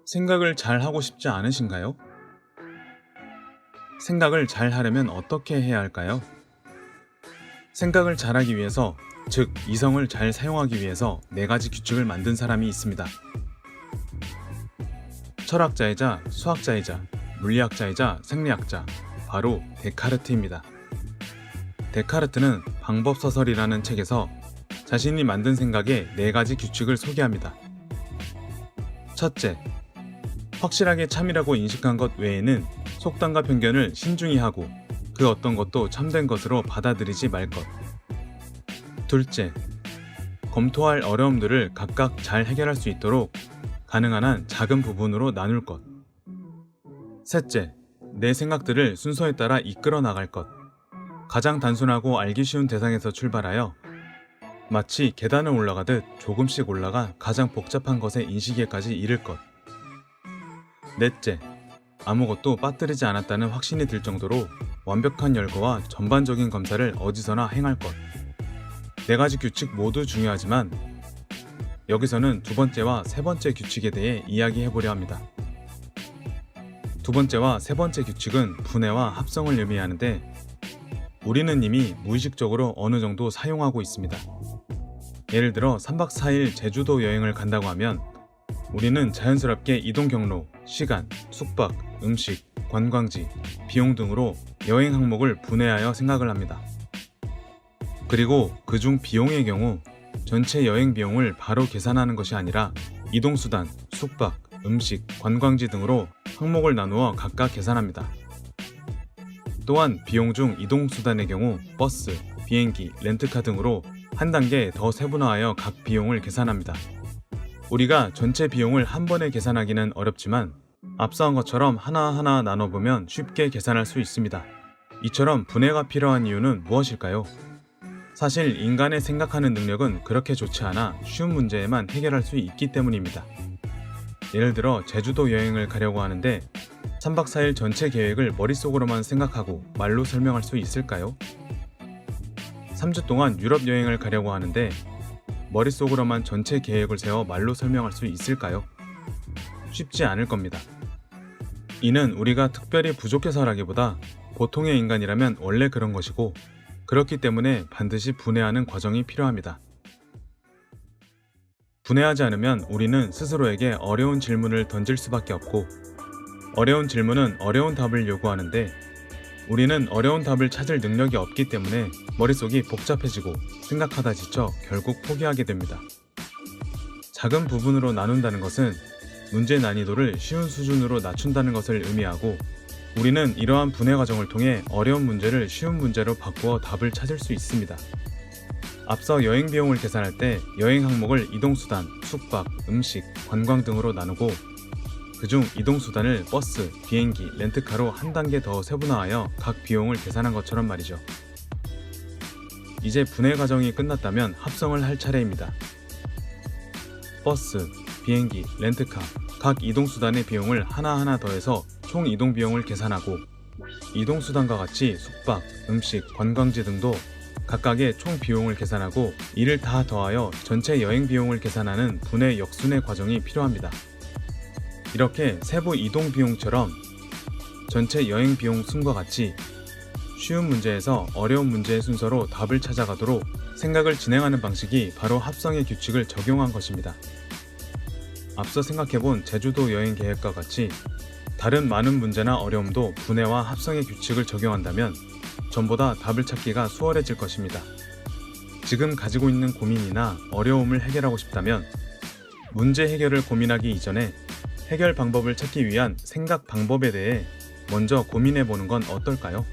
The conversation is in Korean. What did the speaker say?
생각을 잘 하고 싶지 않으신가요? 생각을 잘 하려면 어떻게 해야 할까요? 생각을 잘하기 위해서, 즉 이성을 잘 사용하기 위해서 4가지 규칙을 만든 사람이 있습니다. 철학자이자 수학자이자 물리학자이자 생리학자, 바로 데카르트입니다. 데카르트는 방법서설이라는 책에서 자신이 만든 생각의 4가지 규칙을 소개합니다. 첫째, 확실하게 참이라고 인식한 것 외에는 속담과 편견을 신중히 하고 그 어떤 것도 참된 것으로 받아들이지 말 것. 둘째, 검토할 어려움들을 각각 잘 해결할 수 있도록 가능한 한 작은 부분으로 나눌 것. 셋째, 내 생각들을 순서에 따라 이끌어 나갈 것. 가장 단순하고 알기 쉬운 대상에서 출발하여 마치 계단을 올라가듯 조금씩 올라가 가장 복잡한 것의 인식에까지 이를 것. 넷째, 아무것도 빠뜨리지 않았다는 확신이 들 정도로 완벽한 열거와 전반적인 검사를 어디서나 행할 것. 4가지 규칙 모두 중요하지만 여기서는 2번째와 3번째 규칙에 대해 이야기해보려 합니다. 2번째와 3번째 규칙은 분해와 합성을 의미하는데 우리는 이미 무의식적으로 어느 정도 사용하고 있습니다. 예를 들어 3박 4일 제주도 여행을 간다고 하면 우리는 자연스럽게 이동 경로, 시간, 숙박, 음식, 관광지, 비용 등으로 여행 항목을 분해하여 생각을 합니다. 그리고 그중 비용의 경우 전체 여행 비용을 바로 계산하는 것이 아니라 이동수단, 숙박, 음식, 관광지 등으로 항목을 나누어 각각 계산합니다. 또한 비용 중 이동수단의 경우 버스, 비행기, 렌트카 등으로 한 단계 더 세분화하여 각 비용을 계산합니다. 우리가 전체 비용을 한 번에 계산하기는 어렵지만 앞서한 것처럼 하나하나 나눠보면 쉽게 계산할 수 있습니다. 이처럼 분해가 필요한 이유는 무엇일까요? 사실 인간의 생각하는 능력은 그렇게 좋지 않아 쉬운 문제에만 해결할 수 있기 때문입니다. 예를 들어 제주도 여행을 가려고 하는데 3박 4일 전체 계획을 머릿속으로만 생각하고 말로 설명할 수 있을까요? 3주 동안 유럽 여행을 가려고 하는데 머릿속으로만 전체 계획을 세워 말로 설명할 수 있을까요? 쉽지 않을 겁니다. 이는 우리가 특별히 부족해서라기보다 보통의 인간이라면 원래 그런 것이고 그렇기 때문에 반드시 분해하는 과정이 필요합니다. 분해하지 않으면 우리는 스스로에게 어려운 질문을 던질 수밖에 없고 어려운 질문은 어려운 답을 요구하는데 우리는 어려운 답을 찾을 능력이 없기 때문에 머릿속이 복잡해지고 생각하다 지쳐 결국 포기하게 됩니다. 작은 부분으로 나눈다는 것은 문제 난이도를 쉬운 수준으로 낮춘다는 것을 의미하고 우리는 이러한 분해 과정을 통해 어려운 문제를 쉬운 문제로 바꾸어 답을 찾을 수 있습니다. 앞서 여행 비용을 계산할 때 여행 항목을 이동수단, 숙박, 음식, 관광 등으로 나누고 그중 이동수단을 버스, 비행기, 렌트카로 한 단계 더 세분화하여 각 비용을 계산한 것처럼 말이죠. 이제 분해 과정이 끝났다면 합성을 할 차례입니다. 버스, 비행기, 렌트카, 각 이동수단의 비용을 하나하나 더해서 총 이동 비용을 계산하고 이동수단과 같이 숙박, 음식, 관광지 등도 각각의 총 비용을 계산하고 이를 다 더하여 전체 여행 비용을 계산하는 분해 역순의 과정이 필요합니다. 이렇게 세부 이동 비용처럼 전체 여행 비용 순과 같이 쉬운 문제에서 어려운 문제의 순서로 답을 찾아가도록 생각을 진행하는 방식이 바로 합성의 규칙을 적용한 것입니다. 앞서 생각해본 제주도 여행 계획과 같이 다른 많은 문제나 어려움도 분해와 합성의 규칙을 적용한다면 전보다 답을 찾기가 수월해질 것입니다. 지금 가지고 있는 고민이나 어려움을 해결하고 싶다면 문제 해결을 고민하기 이전에 해결 방법을 찾기 위한 생각 방법에 대해 먼저 고민해보는 건 어떨까요?